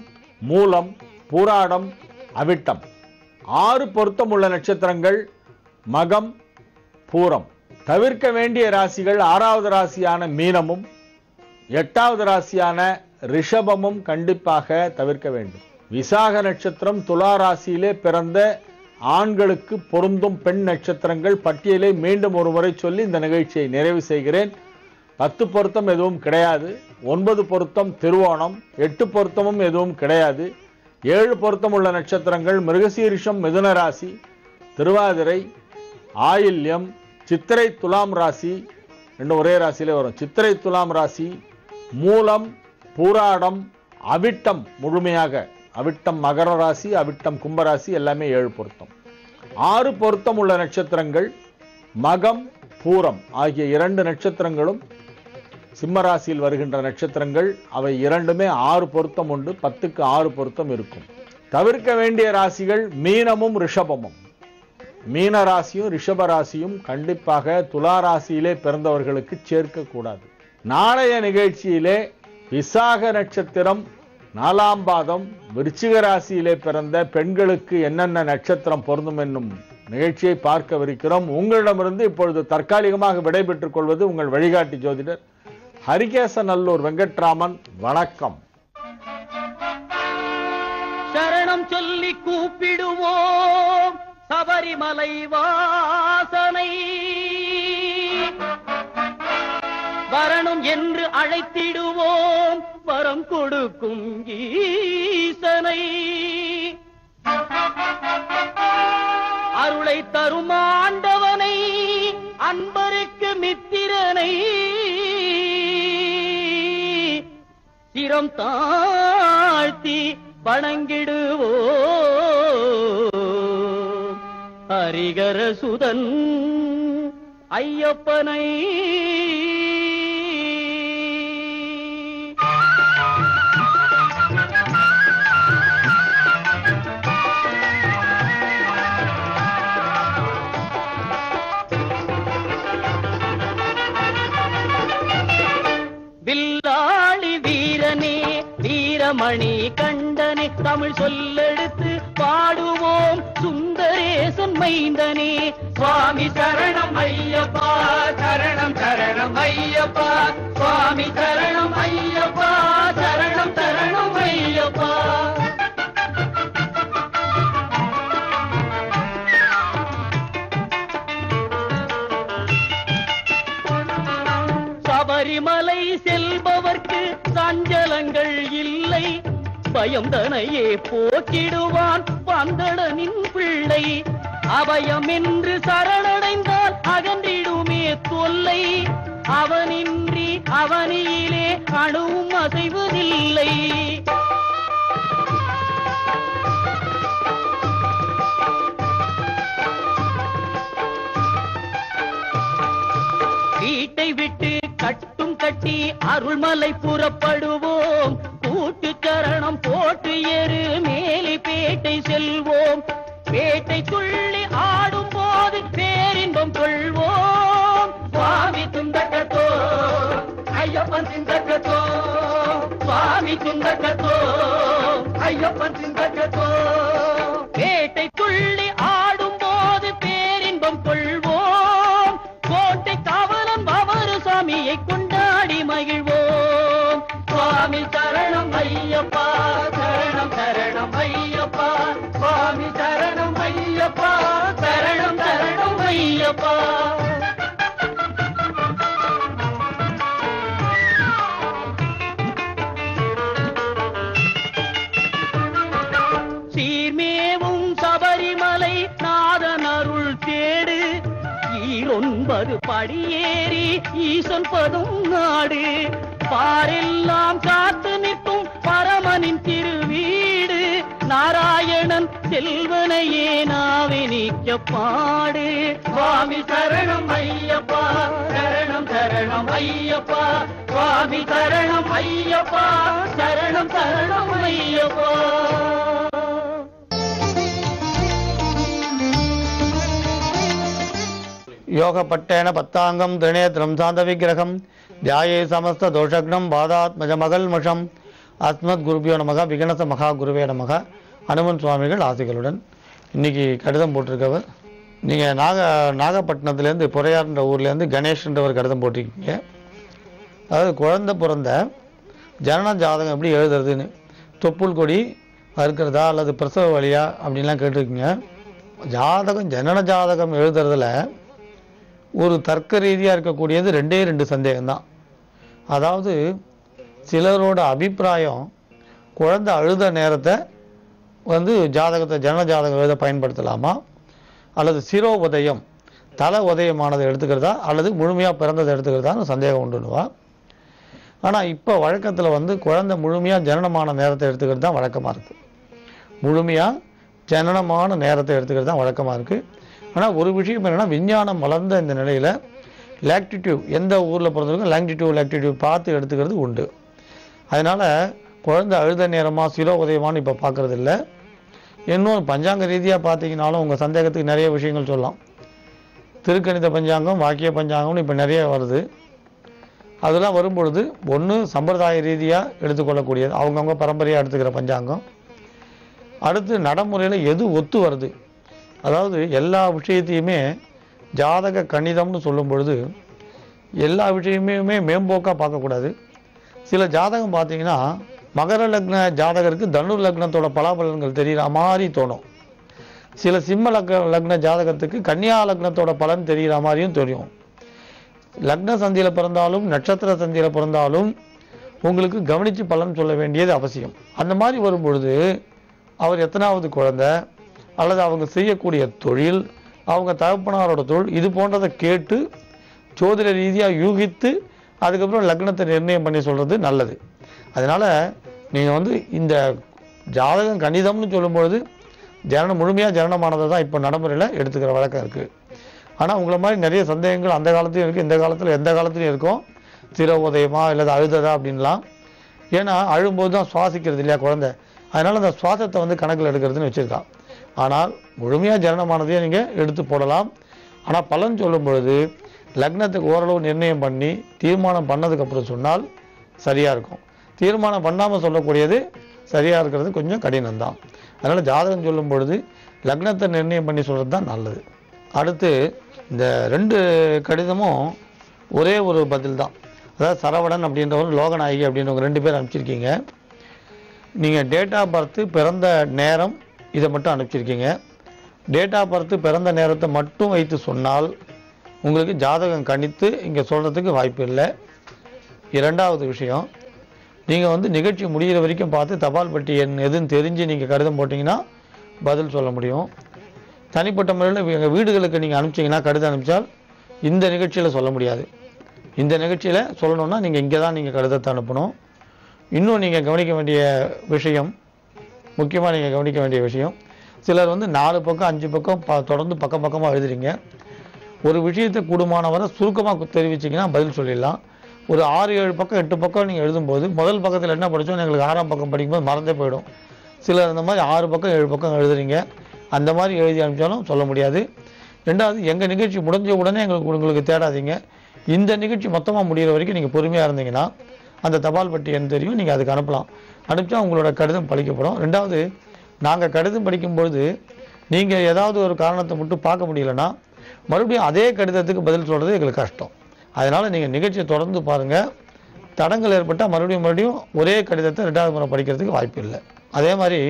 மூலம், பூராடம், அவிட்டம். 6 பொருத்தம் உள்ள நட்சத்திரங்கள் மகம், பூரம். தவிர்க்க வேண்டிய ராசிகள் 6வது ராசியான மீனமும் 8வது ராசியான ரிஷபமும் கண்டிப்பாக தவிர்க்க வேண்டும். விசாக நட்சத்திரம் துலா ராசியிலே பிறந்த ஆண்களுக்கு பொருந்தும் பெண் நட்சத்திரங்கள் பட்டியலை மீண்டும் ஒரு முறை சொல்லி இந்த நிகழ்ச்சியை நிறைவு செய்கிறேன். 10 பொருத்தம் எதுவும் கிடையாது. 9 பொருத்தம் திருவோணம். 8 பொருத்தமும் எதுவும் கிடையாது. 7 பொருத்தம் உள்ள நட்சத்திரங்கள் மிருகசீரிஷம், மிதுன ராசி, திருவாதிரை, ஆயில்யம், சித்திரை துலாம் ராசி, ரெண்டும் ஒரே ராசியிலே வரும். சித்திரை துலாம் ராசி, மூலம், பூராடம், அவிட்டம் முழுமையாக. அவிட்டம் மகர ராசி, அவிட்டம் கும்பராசி எல்லாமே 7 பொருத்தம். 6 பொருத்தம் உள்ள நட்சத்திரங்கள் மகம், பூரம் ஆகிய 2 நட்சத்திரங்களும் சிம்ம ராசியில் வருகின்ற நட்சத்திரங்கள். அவை இரண்டுமே 6 பொருத்தம் உண்டு. 10க்கு 6 பொருத்தம் இருக்கும். தவிர்க்க வேண்டிய ராசிகள் மீனமும் ரிஷபமும். மீன ராசியும் ரிஷப ராசியும் கண்டிப்பாக துலா ராசியிலே பிறந்தவர்களுக்கு சேர்க்க கூடாது. நாளைய நிகழ்ச்சியிலே விசாக நட்சத்திரம் 4ஆம் பாதம் விருச்சிக ராசியிலே பிறந்த பெண்களுக்கு என்னென்ன நட்சத்திரம் பொருந்தும் என்னும் நிகழ்ச்சியை பார்க்கவிருக்கிறோம். உங்களிடமிருந்து இப்பொழுது தற்காலிகமாக விடைபெற்றுக் கொள்வது உங்கள் வழிகாட்டி ஜோதிடர் ஹரிகேசநல்லூர் வெங்கட்ராமன். வணக்கம். சரணம் சொல்லி கூப்பிடுவோம் சபரிமலை வாசனை, வரணும் என்று அழைத்திடுவோம் வரம் கொடுக்கும் ஈசனை. அருளை தரும் ஆண்டவனை, அன்பருக்கு மித்திரனை, சிரம் தாழ்த்தி வணங்கிடுவோம் ஹரிகர சுதன் ஐயப்பனை. வில்லாளி வீரனே, வீரமணி கண்டனே, தமிழ் சொல்லெடுத்து பாடுவோம் சுந்தரேசன் மைந்தனே. சுவாமி சரணம் ஐயப்பா, சரணம் சரணம் ஐயப்பா, சுவாமி சரணம் ஐயப்பா, சரணம் சரணம் ஐயப்பா. சபரிமலை செல்பவர்க்கு சஞ்சலங்கள் இல்லை, பயம் தனையே போக்கிடுவான் வந்தடனின் பிள்ளை. அபயம் என்று சரணடைந்தால் அகன்றிடுமே தொல்லை, அவனின்றி அவனியிலே அணுவும் அசைவதில்லை. வீட்டை விட்டு கட்டும் கட்டி அருள்மலை புறப்படுவோம். கூட்டு சரணம் போட்டு ஏறு மேலி பேட்டை செல்வோம். பேட்டை துள்ளி ஆடும் போது பேரின்பம் கொள்வோம். சுவாமி துந்தகத்தோ ஐயப்பன் சிந்தகத்தோ, சுவாமி துந்தகத்தோ ஐயப்பன் சிந்தகத்தோ. பேட்டை துள்ளி ஆடும் போது பேரின்பம் கொள்வோம். கோட்டை காவலன் பவரு சாமியை கொண்டாடி மகிழ்வோம். சுவாமி சரணம் ஐயப்பா, சரணம் சரணம் ஐயப்பா, சுவாமி சரணம் ஐயப்பா, சரணம் சரணம் ஐயப்பா. சீர்மேவும் சபரிமலை நாதன் அருள் தேடு. 9 படியேறி ஈசன் பதும் நாடு. பாரெல்லாம் காத்து நிற்கும் பரமனின் திருவீடு. நாராயணன் செல்வனையே நாவே நீக்க பாடு. சுவாமி சரணம் ஐயப்பா, சரணம் சரணம் ஐயப்பா, சுவாமி சரணம் ஐயப்பா, சரணம் சரணம் ஐயப்பா. யோகப்பட்டேன பத்தாங்கம் திரிநேத்ரம் சாந்த விக்கிரகம் தியாயே சமஸ்த தோஷக்னம் பாதாத்மஜமகல்மஷம். அஸ்மத் குருபியோ நமக விகணச மகா குருவே நமக. அனுமன் சுவாமிகள் ஆசிகளுடன். இன்னைக்கு கடிதம் போட்டிருக்கவர் நீங்கள் நாகப்பட்டினத்துலேருந்து பொறையார்ன்ற ஊர்லேருந்து கணேஷ்ன்றவர் கடிதம் போட்டிருக்கீங்க. அதாவது குழந்தை பிறந்த ஜனன ஜாதகம் எப்படி எழுதுறதுன்னு, தொப்புள் கொடி அறுக்கிறதா அல்லது பிரசவ வழியா அப்படின்லாம் கேட்டிருக்கீங்க. ஜாதகம் ஜனன ஜாதகம் எழுதுறதுல ஒரு தர்க்க ரீதியாக இருக்கக்கூடியது 2 சந்தேகம்தான். அதாவது சிலரோட அபிப்பிராயம் குழந்தை அழுத நேரத்தை ஜாதகத்தை ஜனன ஜாதகம் எழுத பயன்படுத்தலாமா, அல்லது சிரோ உதயம் தலை உதயமானதை எடுத்துக்கிறதா அல்லது முழுமையாக பிறந்ததை எடுத்துக்கிறதான்னு சந்தேகம் உண்டுன்னுவா. ஆனால் இப்போ வழக்கத்தில் குழந்தை முழுமையாக ஜனனமான நேரத்தை எடுத்துக்கிறது தான் வழக்கமாக இருக்குது. முழுமையாக ஜனனமான நேரத்தை எடுத்துக்கிறது தான் வழக்கமாக இருக்குது. ஆனால் ஒரு விஷயம் என்னென்னா, விஞ்ஞானம் வளர்ந்த இந்த நிலையில் லாக்டிடியூட் எந்த ஊரில் பிறந்திருக்கும் லாக்டிடியூட் பார்த்து எடுத்துக்கிறது உண்டு. அதனால் குழந்தை அழுத நேரமாக சிரோ உதயமானு இப்போ பார்க்குறது இல்லை. இன்னும் பஞ்சாங்க ரீதியாக பார்த்தீங்கன்னாலும் உங்கள் சந்தேகத்துக்கு நிறைய விஷயங்கள் சொல்லலாம். திருக்கணித பஞ்சாங்கம், வாக்கிய பஞ்சாங்கம்னு இப்போ நிறைய வருது. அதெல்லாம் வரும்பொழுது ஒன்று சம்பிரதாய ரீதியாக எடுத்துக்கொள்ளக்கூடியது, அவங்கவுங்க பரம்பரையாக எடுத்துக்கிற பஞ்சாங்கம். அடுத்து நடைமுறையில் எது ஒத்து வருது, அதாவது எல்லா விஷயத்தையுமே ஜாதக கணிதம்னு சொல்லும் பொழுது எல்லா விஷயமுமே மேம்போக்காக பார்க்கக்கூடாது. சில ஜாதகம் பார்த்தீங்கன்னா மகர லக்ன ஜாதகருக்கு தனுர் லக்னத்தோட பலாபலன்கள் தெரிகிற மாதிரி தோணும். சில சிம்ம லக்ன ஜாதகத்துக்கு கன்னியா லக்னத்தோட பலன் தெரிகிற மாதிரியும் தெரியும். லக்ன சந்தியில் பிறந்தாலும் நட்சத்திர சந்தியில் பிறந்தாலும் உங்களுக்கு கவனித்து பலன் சொல்ல வேண்டியது அவசியம். அந்த மாதிரி வரும்பொழுது அவர் எத்தனாவது குழந்தை அல்லது அவங்க செய்யக்கூடிய தொழில், அவங்க தகப்பனாரோட தொழில், இது போன்றதை கேட்டு ஜோதிட ரீதியாக யூகித்து அதுக்கப்புறம் லக்னத்தை நிர்ணயம் பண்ணி சொல்கிறது நல்லது. அதனால் நீங்கள் இந்த ஜாதகம் கணிதம்னு சொல்லும்பொழுது முழுமையாக ஜனனமானதை தான் இப்போ நடைமுறையில் எடுத்துக்கிற வழக்கம் இருக்குது. ஆனால் உங்களை மாதிரி நிறைய சந்தேகங்கள் அந்த காலத்துலையும் இருக்குது, இந்த காலத்தில் எந்த காலத்துலையும் இருக்கும். சிர உதயமா இல்லை அழுததா அப்படின்லாம். ஏன்னா அழும்போது தான் சுவாசிக்கிறது இல்லையா குழந்தை, அதனால் அந்த சுவாசத்தை கணக்கில் எடுக்கிறதுன்னு வச்சுருக்கான். ஆனால் முழுமையாக ஜனனமானதையே நீங்கள் எடுத்து போடலாம். ஆனால் பலன் சொல்லும் பொழுது லக்னத்துக்கு ஓரளவு நிர்ணயம் பண்ணி தீர்மானம் பண்ணதுக்கப்புறம் சொன்னால் சரியாக இருக்கும். தீர்மானம் பண்ணாமல் சொல்லக்கூடியது சரியாக இருக்கிறது கொஞ்சம் கடினம்தான். அதனால் ஜாதகம் சொல்லும் பொழுது லக்னத்தை நிர்ணயம் பண்ணி சொல்கிறது தான் நல்லது. அடுத்து இந்த 2 கடிதமும் ஒரே ஒரு பதில் தான். அதாவது சரவணன் அப்படின்றவர், லோகநாயகி அப்படின்றவங்க 2 பேர் அனுப்பிச்சிருக்கீங்க. நீங்கள் டேட் ஆஃப் பர்த்து பிறந்த நேரம் இதை மட்டும் அனுப்பிச்சிருக்கீங்க. டேட் ஆஃப் பர்த்து பிறந்த நேரத்தை மட்டும் வைத்து சொன்னால் உங்களுக்கு ஜாதகம் கணித்து இங்கே சொல்கிறதுக்கு வாய்ப்பு இல்லை. 2வது விஷயம், நீங்கள் நிகழ்ச்சி முடிகிற வரைக்கும் பார்த்து தபால் பெட்டி எதுன்னு தெரிஞ்சு நீங்கள் கடிதம் போட்டிங்கன்னா பதில் சொல்ல முடியும். தனிப்பட்ட முறையில் எங்கள் வீடுகளுக்கு நீங்கள் அனுப்பிச்சிங்கன்னா கடிதம் அனுப்பிச்சால் இந்த நிகழ்ச்சியில் சொல்ல முடியாது. இந்த நிகழ்ச்சியில் சொல்லணும்னா நீங்கள் இங்கே தான் நீங்கள் கடிதத்தை அனுப்பணும். இன்னும் நீங்கள் கவனிக்க வேண்டிய விஷயம், முக்கியமாக நீங்கள் கவனிக்க வேண்டிய விஷயம், சிலர் வந்து 4 பக்கம் 5 பக்கம் தொடர்ந்து பக்கமாக எழுதுறீங்க. ஒரு விஷயத்தை கூடுமானவரை சுருக்கமாக தெரிவிச்சிங்கன்னா பதில் சொல்லிடலாம். ஒரு 6-7 பக்கம் 8 பக்கம் நீங்கள் எழுதும்போது முதல் பக்கத்தில் என்ன படித்தோம் எங்களுக்கு 6ஆம் பக்கம் படிக்கும்போது மறந்தே போயிடும். சிலர் அந்த மாதிரி 6 பக்கம் 7 பக்கம் எழுதுறீங்க. அந்த மாதிரி எழுதி அனுப்பிச்சாலும் சொல்ல முடியாது. ரெண்டாவது, எங்கள் நிகழ்ச்சி முடிஞ்ச உடனே உங்களுக்கு தேடாதீங்க. இந்த நிகழ்ச்சி மொத்தமாக முடிகிற வரைக்கும் நீங்கள் பொறுமையாக இருந்தீங்கன்னா அந்த தபால் பெட்டி எண் தெரியும், நீங்கள் அதுக்கு அனுப்பலாம். அனுப்பிச்சா உங்களோட கடிதம் படிக்கப்படும். ரெண்டாவது, நாங்கள் கடிதம் படிக்கும்பொழுது நீங்கள் ஏதாவது ஒரு காரணத்தை மட்டும் பார்க்க முடியலன்னா மறுபடியும் அதே கடிதத்துக்கு பதில் சொல்கிறது எங்களுக்கு கஷ்டம். அதனால் நீங்கள் நிகழ்ச்சியை தொடர்ந்து பாருங்கள். தடங்கள் ஏற்பட்டால் மறுபடியும் ஒரே கடிதத்தை 2வது முறை படிக்கிறதுக்கு வாய்ப்பு இல்லை. அதே மாதிரி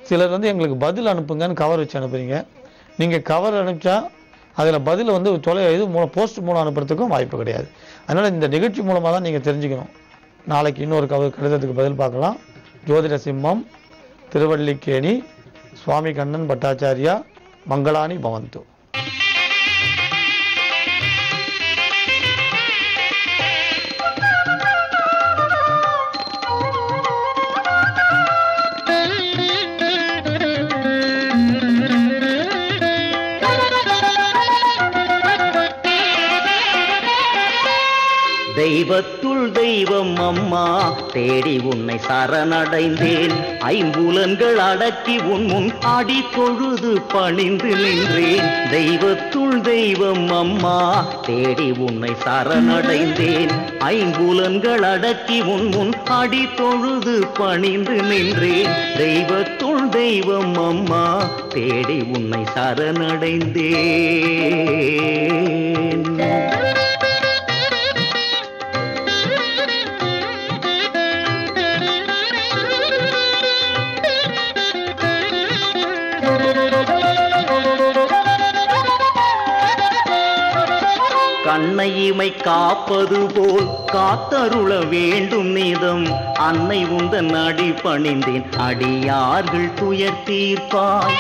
சிலர் வந்து எங்களுக்கு பதில் அனுப்புங்கன்னு கவர் வச்சு அனுப்புறீங்க. நீங்கள் கவர் அனுப்பிச்சா அதில் பதில் வந்து போஸ்ட் மூலம் அனுப்புறதுக்கும் வாய்ப்பு கிடையாது. அதனால் இந்த நிகழ்ச்சி மூலமாக தான் நீங்கள் தெரிஞ்சுக்கணும். நாளைக்கு இன்னொரு கடிதத்துக்கு பதில் பார்க்கலாம். ஜோதிட சிம்மம், திருவல்லிக்கேணி, சுவாமி கண்ணன் பட்டாச்சாரியா, மங்களானி பவந்து. தெய்வத்துள் தெய்வம் அம்மா தேடி உன்னை சரணடைந்தேன். ஐம்புலன்கள் அடக்கி உன் முன் அடி தொழுது பணிந்து நின்றேன். தெய்வத்துள் தெய்வம் அம்மா தேடி உன்னை சரணடைந்தேன். ஐம்புலன்கள் அடக்கி உன் முன் அடி தொழுது பணிந்து நின்றேன். தெய்வத்துள் தெய்வம் அம்மா தேடி உன்னை சரணடைந்தேன். கண்ணை இமை காப்பது போல் காத்தருள வேண்டும் நீதம். அன்னை உந்தன் அடி பணிந்தேன், அடியார்கள் துயர் தீர்ப்பாய்.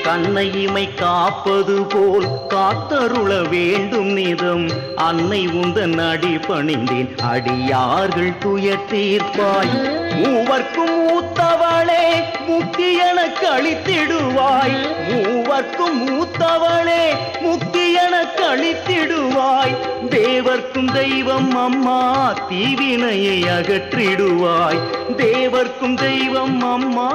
கண்ணை இமை காப்பது போல் காத்தருள வேண்டும் நீதம். அன்னை உந்தன் அடி பணிந்தேன், அடியார்கள் துயர் தீர்ப்பாய். மூவர்க்கும் மூத்தவளே முக்தி எனக்கு அளித்திடுவாய். மூவர்க்கும் மூத்தவளே முக்தி எனக்கு அளித்திடுவாய். தேவர்க்கும் தெய்வம் அம்மா தீவினையை அகற்றிடுவாய். தேவர்க்கும் தெய்வம் அம்மா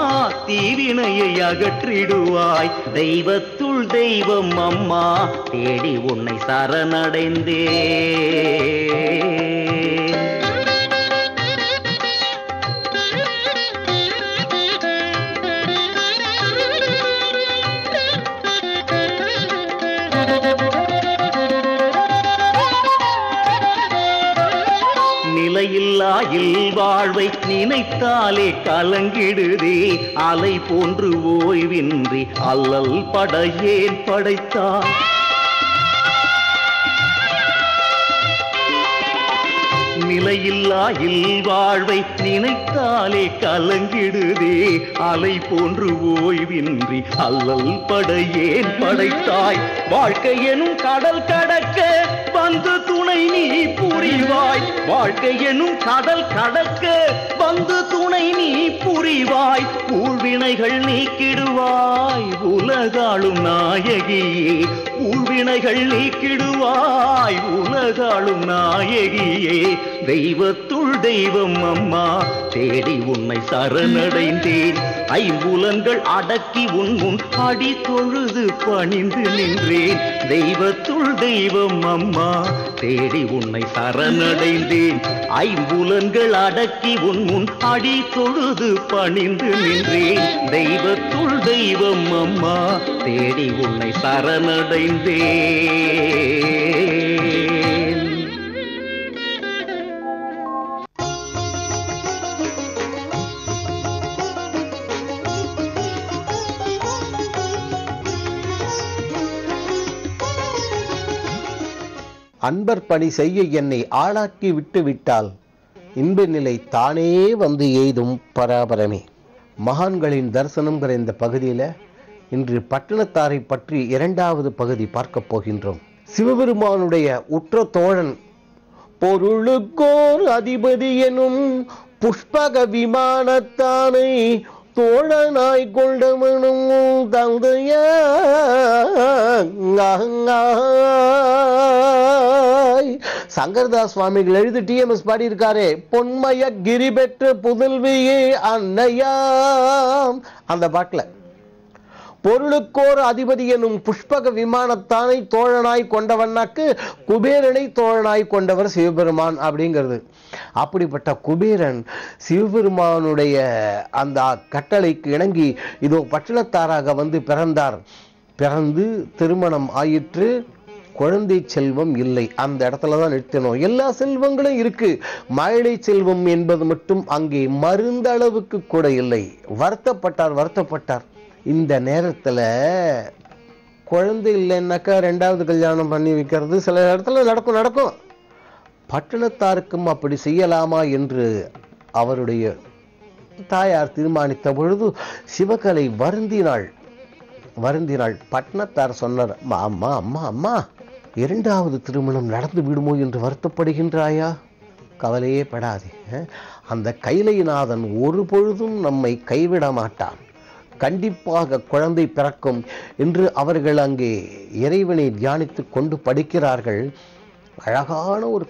தீவினையை அகற்றிடுவாய். தெய்வத்துள் தெய்வம் அம்மா தேடி உன்னை சரணடைந்தேன். நிலையில்லா இல்வாழ்வை நினைத்தாலே கலங்கிடுதே. அலை போன்று ஓய்வின்றி அல்லல் படையேன் படைத்தான். நிலையில்லா இல்வாழ்வை நினைத்தாலே கலங்கிடுதே. அலை போன்று ஓய்வின்றி அல்லல் படையேன் படைத்தாய். வாழ்க்கை எனும் கடல் கடக்க வந்து துணை நீ புரிவாய். வாழ்க்கை எனும் கடல் கடக்க வந்து துணை நீ புரிவாய். ஊழ்வினைகள் நீக்கிடுவாய் உலகாளும் நாயகியே. ஊழ்வினைகள் நீக்கிடுவாய் உலகாளும் நாயகியே. தெய்வத்துள் தெய்வம் அம்மா தேடி உன்னை சரணடைந்தேன். ஐம்புலன்கள் அடக்கி உன் முன் அடி தொழுது பணிந்து நின்றேன். தெய்வத்துள் தெய்வம் அம்மா தேடி உன்னை சரணடைந்தேன். ஐம்புலன்கள் அடக்கி உன் முன் அடி தொழுது பணிந்து நின்றேன். தெய்வத்துள் தெய்வம் அம்மா தேடி உன்னை சரணடைந்தேன். அன்பர் பணி செய்ய என்னை ஆளாக்கி விட்டு விட்டால் இன்ப நிலை தானே வந்து எய்தும் பராபரமே. மகான்களின் தரிசனம்ங்கிற இந்த பகுதியில் இன்று பட்டணத்தாரை பற்றி இரண்டாவது பகுதி பார்க்க போகின்றோம். சிவபெருமானுடைய உற்ற தோழன், பொருளுக்கோர் அதிபதி எனும் புஷ்பக விமானத்தானை தோழனாய் கொண்டவனும் தந்தையாய். சங்கரதாஸ் சுவாமிகள் எழுதி டிஎம்எஸ் பாடியிருக்காரே, பொன்மய கிரி பெற்ற புதல்வியே அன்னையாம். அந்த பாட்டுல பொருளுக்கோர் அதிபதி எனும் புஷ்பக விமானத்தானை தோழனாய் கொண்டவனாக்கு குபேரனை தோழனாய் கொண்டவர் சிவபெருமான் அப்படிங்கிறது. அப்படிப்பட்ட குபேரன் சிவபெருமானுடைய அந்த கட்டளைக்கு இணங்கி இதோ பட்டணத்தாராக வந்து பிறந்தார். பிறந்து திருமணம் ஆயிற்று. குழந்தை செல்வம் இல்லை. அந்த இடத்துல தான் நிறுத்தணும். எல்லா செல்வங்களும் இருக்கு, மழை செல்வம் என்பது மட்டும் அங்கே மருந்தளவுக்கு கூட இல்லை. வருத்தப்பட்டார். இந்த நேரத்துல குழந்தை இல்லைன்னாக்கா ரெண்டாவது கல்யாணம் பண்ணி வைக்கிறது சில இடத்துல நடக்கும். பட்டணத்தாருக்கும் அப்படி செய்யலாமா என்று அவருடைய தாயார் தீர்மானித்த பொழுது சிவகலை வருந்தினாள். பட்டணத்தார் சொன்னார், அம்மா அம்மா அம்மா, இரண்டாவது திருமணம் நடந்து விடுமோ என்று வருத்தப்படுகின்றாயா? கவலையே படாதே, அந்த கைலைநாதன் ஒரு பொழுதும் நம்மை கைவிட மாட்டான். கண்டிப்பாக குழந்தை பிறக்கும் என்று அவர்கள் அங்கே இறைவனை தியானித்து கொண்டு படிக்கிறார்கள். அழகான ஒரு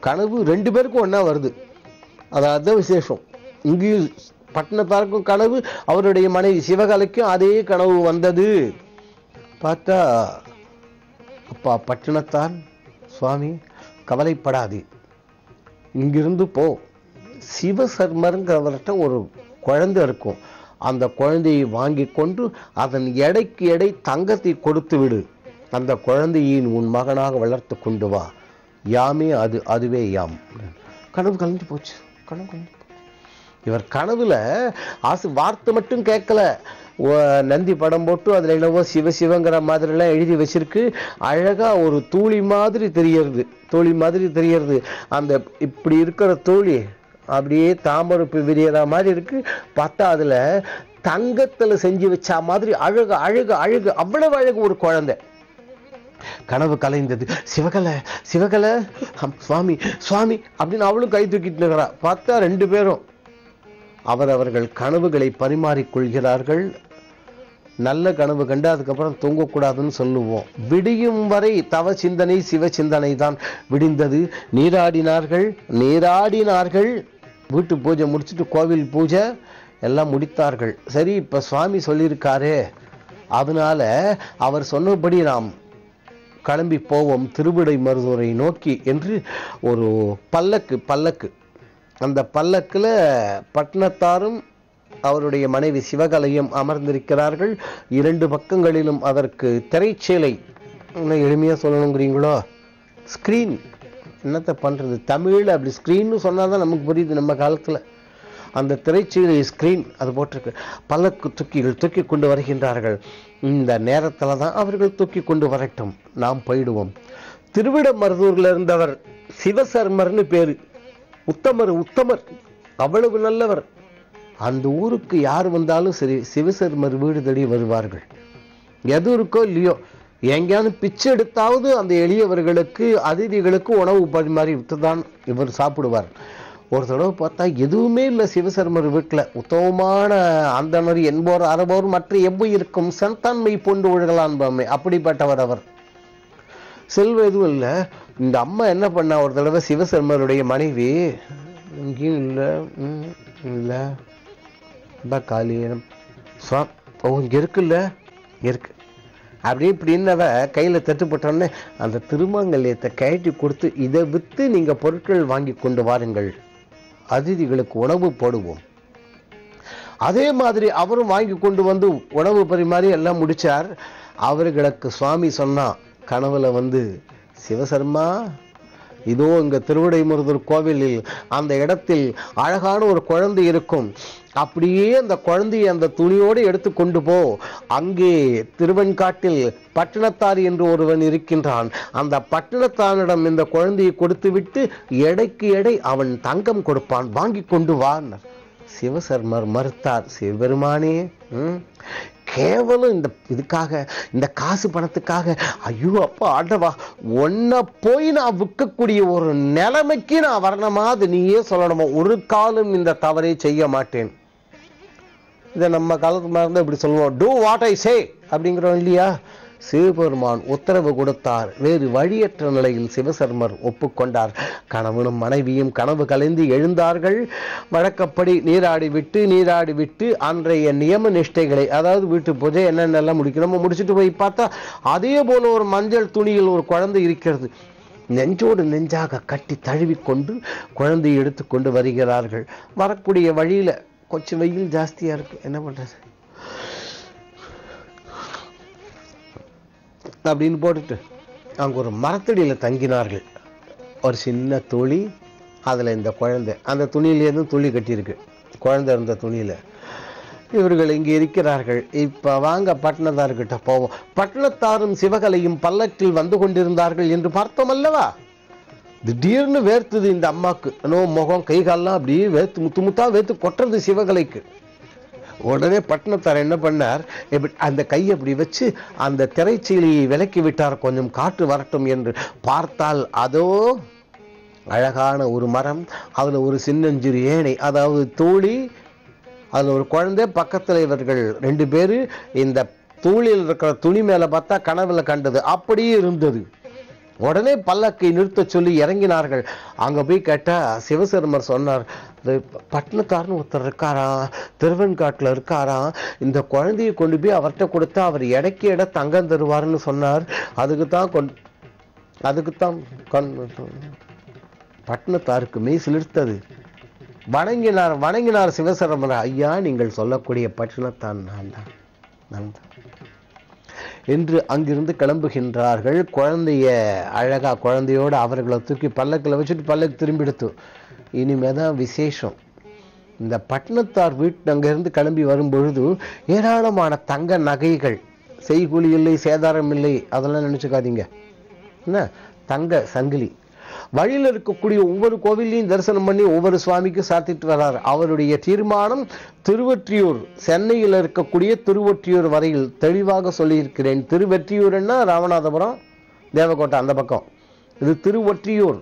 கனவு ரெண்டு பேருக்கும் ஒன்றா வருது. அதான் விசேஷம். இங்கேயும் பட்டணத்தாருக்கும் கனவு, அவருடைய மனைவி சிவகலைக்கும் அதே கனவு வந்தது. பார்த்தா, அப்பா பட்டணத்தார், சுவாமி கவலைப்படாதே, இங்கிருந்து போ. சிவசர்மருங்கிறவர்கிட்ட ஒரு குழந்தை இருக்கும். அந்த குழந்தையை வாங்கி கொண்டு அதன் எடைக்கு எடை தங்கத்தை கொடுத்து விடு. அந்த குழந்தையை உன் மகனாக வளர்த்து கொண்டு வா. யாமே அதுவே யாம். கனவு கலைஞ்சு போச்சு. இவர் கனவுல வார்த்தை மட்டும் கேட்கல. நந்தி படம் போட்டு அதுல என்னவோ சிவசிவங்கிற மாதிரி எல்லாம் எழுதி வச்சிருக்கு. அழகா ஒரு தூளி மாதிரி தெரியறது. அந்த இப்படி இருக்கிற தூளி அப்படியே தாமரை விரியற மாதிரி இருக்கு. பார்த்தா அதுல தங்கத்துல செஞ்சு வச்சா மாதிரி அழகு, அவ்வளவு அழகு ஒரு குழந்தை. கனவு கலைந்தது. சிவகலை சுவாமி அப்படின்னு அவளும் கை தூக்கிட்டு இருக்கிறா. பார்த்தா ரெண்டு பேரும் அவர்கள் கனவுகளை பரிமாறிக்கொள்கிறார்கள். நல்ல கனவு கண்டு அதுக்கப்புறம் தூங்கக்கூடாதுன்னு சொல்லுவோம். விடியும் வரை தவ சிந்தனை சிவ சிந்தனை தான். விடிந்தது. நீராடினார்கள். வீட்டு பூஜை முடிச்சுட்டு கோவில் பூஜை எல்லாம் முடித்தார்கள். சரி, இப்ப சுவாமி சொல்லியிருக்காரே, அதனால அவர் சொன்னபடி நாம் கிளம்பி போவோம் திருவிடை மருதூரை நோக்கி என்று ஒரு பல்லக்கு. அந்த பல்லக்குல பட்டணத்தாரும் அவருடைய மனைவி சிவகலையும் அமர்ந்திருக்கிறார்கள். இரண்டு பக்கங்களிலும் அதற்கு திரைச்சேலை. எளிமையா சொல்லணுங்கிறீங்களோ, ஸ்கிரீன். என்னத்தை பண்றது, தமிழ்ல அப்படி ஸ்கிரீன்னு சொன்னாதான் நமக்கு புரியுது. நம்ம காலத்துல அந்த திரைச்சேலை ஸ்கிரீன் அது போட்டிருக்கு. பல்லக்கு தூக்கி கொண்டு வருகின்றார்கள். இந்த நேரத்துல தான் அவர்கள் தூக்கி கொண்டு வரட்டும், நாம் போயிடுவோம். திருவிடமருதூர்ல இருந்தவர் சிவசர்மர்னு பேரு. உத்தமர், அவ்வளவு நல்லவர். அந்த ஊருக்கு யார் வந்தாலும் சரி சிவசர்மர் வீடு தேடி வருவார்கள். எது இருக்கோ இல்லையோ, எங்கேயானு பிச்சை எடுத்தாவது அந்த எளியவர்களுக்கு அதிதிகளுக்கு உணவு பரிமாறி விட்டுதான் இவர் சாப்பிடுவார். ஒரு தடவை பார்த்தா எதுவுமே இல்லை சிவசர்மர் வீட்டில். உத்தமமான அந்தனர் என்போர் அறவோர் மற்ற எவ்வுயிருக்கும் செந்தன்மை பொண்டு ஒழுகலான்பமே அப்படிப்பட்டவர் அவர். செல்வம் எதுவும் இல்லை. இந்த அம்மா என்ன பண்ணா, ஒரு தடவை சிவசர்மருடைய மனைவி, இங்கேயும் இல்லை காலியம் இங்க இருக்குல்ல இருக்கு அப்படி இப்படின்னவ கையில தட்டுப்பட்டோன்னே அந்த திருமங்கல்யத்தை கழட்டி கொடுத்து, இதை வித்து நீங்க பொருட்கள் வாங்கி கொண்டு வாருங்கள், அதிதிகளுக்கு உணவு போடுவோம். அதே மாதிரி அவரும் வாங்கி கொண்டு வந்து உணவு பரிமாறி எல்லாம் முடிச்சார். அவர்களுக்கு சுவாமி சொன்னா கனவுல வந்து, சிவசர்மா இதோ இங்க திருவிடைமருதூர் கோவிலில் அந்த இடத்தில் அழகான ஒரு குழந்தை இருக்கும். அப்படியே அந்த குழந்தையை அந்த துணியோடு எடுத்து கொண்டு போ. அங்கே திருவெண்காட்டில் பட்டணத்தார் என்று ஒருவன் இருக்கின்றான். அந்த பட்டணத்தாரிடம் இந்த குழந்தையை கொடுத்து விட்டு எடைக்கு எடை அவன் தங்கம் கொடுப்பான், வாங்கி கொண்டு வா. சிவசர்மர் மறுத்தார். சிவபெருமானே, கேவலம் இதுக்காக, இந்த காசு பணத்துக்காக, ஐயோ அப்பா ஆண்டவா, ஒன்ன போய் நான் விற்கக்கூடிய ஒரு நிலைமைக்கு நான் வரணுமா? அது நீயே சொல்லணுமா? ஒரு காலம் இந்த தவறை செய்ய மாட்டேன். இதை நம்ம காலத்து மாதிரி இப்படி சொல்லுவோம், டூ வாட் ஐ சே அப்படிங்கிறோம் இல்லையா? சிவபெருமான் உத்தரவு கொடுத்தார். வேறு வழியற்ற நிலையில் சிவசர்மர் ஒப்புக்கொண்டார். கணவனும் மனைவியும் கனவு கலைந்து எழுந்தார்கள். வழக்கப்படி நீராடி விட்டு அன்றைய நியம நிஷ்டைகளை, அதாவது வீட்டு பூஜை என்னென்னலாம் முடிக்கணுமோ முடிச்சுட்டு போய் பார்த்தா அதே போல ஒரு மஞ்சள் துணியில் ஒரு குழந்தை இருக்கிறது. நெஞ்சோடு நெஞ்சாக கட்டி தழுவிக்கொண்டு குழந்தையை எடுத்துக்கொண்டு வருகிறார்கள். வரக்கூடிய வழியில கொஞ்சம் வெயில் ஜாஸ்தியா இருக்கு, என்ன பண்றது அப்படின்னு போட்டுட்டு அங்க ஒரு மரத்தடியில தங்கினார்கள். ஒரு சின்ன துளி, அதுல இந்த குழந்தை, அந்த துணியிலேருந்து துளி கட்டியிருக்கு, குழந்தை இருந்த துணியில. இவர்கள் இங்கே இருக்கிறார்கள். இப்ப வாங்க பட்டணத்தார்கிட்ட போவோம். பட்டணத்தாரும் சிவகலையும் பல்லக்கில் வந்து கொண்டிருந்தார்கள் என்று பார்த்தோம் அல்லவா? திடீர்னு வேர்த்துது இந்த அம்மாக்கு. முகம் கை கால்லாம் அப்படியே வேர்த்து முத்து முத்தா வேர்த்து கொட்டுறது சிவகலைக்கு. உடனே பட்டணத்தார் என்ன பண்ணார், அந்த கையை அப்படி வச்சு அந்த திரைச்சீலியை விலக்கி விட்டார், கொஞ்சம் காற்று வரட்டும் என்று. பார்த்தால் அதோ அழகான ஒரு மரம், அதுல ஒரு சின்னஞ்சிறு ஏணை, அதாவது தூளி, அதுல ஒரு குழந்தை, பக்கத்துல இவர்கள் 2 பேரு. இந்த தூளில் இருக்கிற துணி மேல பார்த்தா கனவுல கண்டது அப்படியே இருந்தது. உடனே பல்லக்கை நிறுத்த சொல்லி இறங்கினார்கள். அங்க போய் கேட்டா சிவசர்மர் சொன்னார், பட்டணத்தார்னு ஒருத்தர் இருக்காராம், திருவெண்காட்டுல இருக்காராம், இந்த குழந்தையை கொண்டு போய் அவர்கிட்ட கொடுத்தா அவர் எடைக்கு எடை தங்கம் தருவார்னு சொன்னார். அதுக்குத்தான் பட்டணத்தாருக்கு மெய் சிலிர்த்தது. வணங்கினார் சிவசர்மர். ஐயா, நீங்கள் சொல்லக்கூடிய பட்டணத்தான் நான் தான் என்று அங்கிருந்து கிளம்புகின்றார்கள். அழகா குழந்தையோடு அவர்களை தூக்கி பல்லக்கில் வச்சுட்டு பல்லக்கு திரும்பி எடுத்து. இனிமேதான் விசேஷம். இந்த பட்டணத்தார் வீட்டு அங்கிருந்து கிளம்பி வரும் பொழுது ஏராளமான தங்க நகைகள், செய்கூலி இல்லை, சேதாரம் இல்லை, அதெல்லாம் நினைச்சுக்காதீங்க. என்ன, தங்க சங்கிலி. வழியில் இருக்கக்கூடிய ஒவ்வொரு கோவிலையும் தரிசனம் பண்ணி ஒவ்வொரு சுவாமிக்கும் சாத்திட்டு வர்றார். அவருடைய தீர்மானம் திருவொற்றியூர், சென்னையில் இருக்கக்கூடிய திருவொற்றியூர் வரையில் தெளிவாக சொல்லியிருக்கிறேன். திருவெற்றியூர்னா ராமநாதபுரம், தேவக்கோட்டை அந்த பக்கம். இது திருவொற்றியூர்,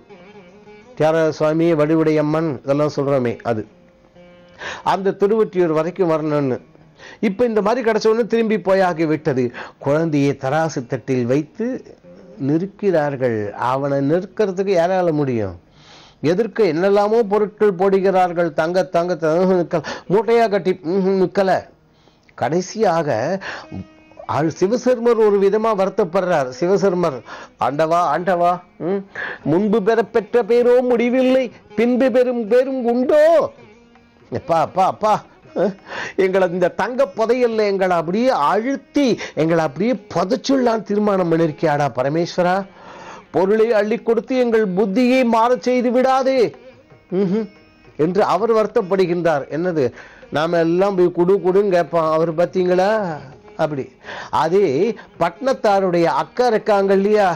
தியாகராஜ சுவாமி, வடிவுடையம்மன் இதெல்லாம் சொல்றோமே அது. அந்த திருவொற்றியூர் வரைக்கும் வரணும்னு. இப்ப இந்த மாதிரி கிடைச்சோன்னு திரும்பி போயாகி விட்டது. குழந்தையை தராசு தட்டில் வைத்து நிற்கிறார்கள். அவனை நிற்கிறதுக்கு யாரால முடியும்? எதற்கு என்னெல்லாமோ பொருட்கள் போடுகிறார்கள். தங்க மூட்டையா கட்டி நிக்கல. கடைசியாக சிவசர்மர் ஒரு விதமா வருத்தப்படுறார். சிவசர்மர், ஆண்டவா, முன்பு பெற்ற பேரோ முடிவில்லை, பின்பு பெரும் பேரும் உண்டோ? அப்பா எங்களை இந்த தங்க புதையல்ல எங்களை அப்படியே அழுத்தி எங்களை அப்படியே புதைச்சுள்ளான் தீர்மானம் பண்ணிருக்கியாடா பரமேஸ்வரா. பொருளை அள்ளி கொடுத்து எங்கள் புத்தியை மாற செய்து விடாதே என்று அவர் வருத்தப்படுகின்றார். என்னது, நாம எல்லாம் போய் குடுன்னு கேட்பான், அவர் பார்த்தீங்களா அப்படி. அதே பட்டணத்தாருடைய அக்கா இருக்காங்க இல்லையா,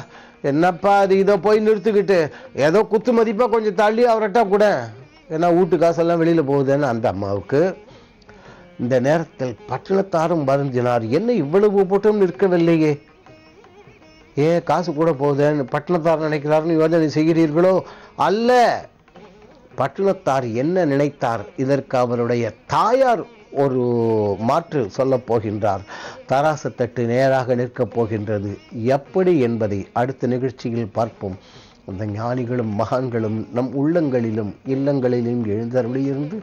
என்னப்பா அது இதை போய் நிறுத்துக்கிட்டு ஏதோ குத்து மதிப்பா கொஞ்சம் தள்ளி அவர்கிட்ட கூட, ஏன்னா வீட்டு காசெல்லாம் வெளியில போகுதுன்னு அந்த அம்மாவுக்கு. இந்த நேரத்தில் பட்டணத்தாரும் வருந்தினார். என்ன இவ்வளவு போட்டும் நிற்கவில்லையே, ஏன் காசு கூட போகுதுன்னு பட்டணத்தார் நினைக்கிறார்னு யோசனை செய்கிறீர்களோ? அல்ல, பட்டணத்தார் என்ன நினைத்தார், இதற்கு அவருடைய தாயார் ஒரு மாற்று சொல்ல போகின்றார். தராசு தட்டு நேராக நிற்கப் போகின்றது. எப்படி என்பதை அடுத்த நிகழ்ச்சியில் பார்ப்போம். அந்த ஞானிகளும் மகான்களும் நம் உள்ளங்களிலும் இல்லங்களிலும் எழுந்தருளியிருந்து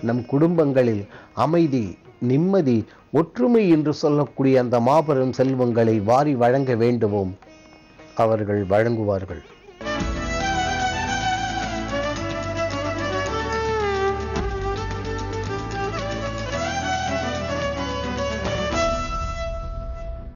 நம் குடும்பங்களில் அமைதி, நிம்மதி, ஒற்றுமை என்று சொல்லக்கூடிய அந்த மாபெரும் செல்வங்களை வாரி வழங்க வேண்டுவோம். அவர்கள் வழங்குவார்கள்.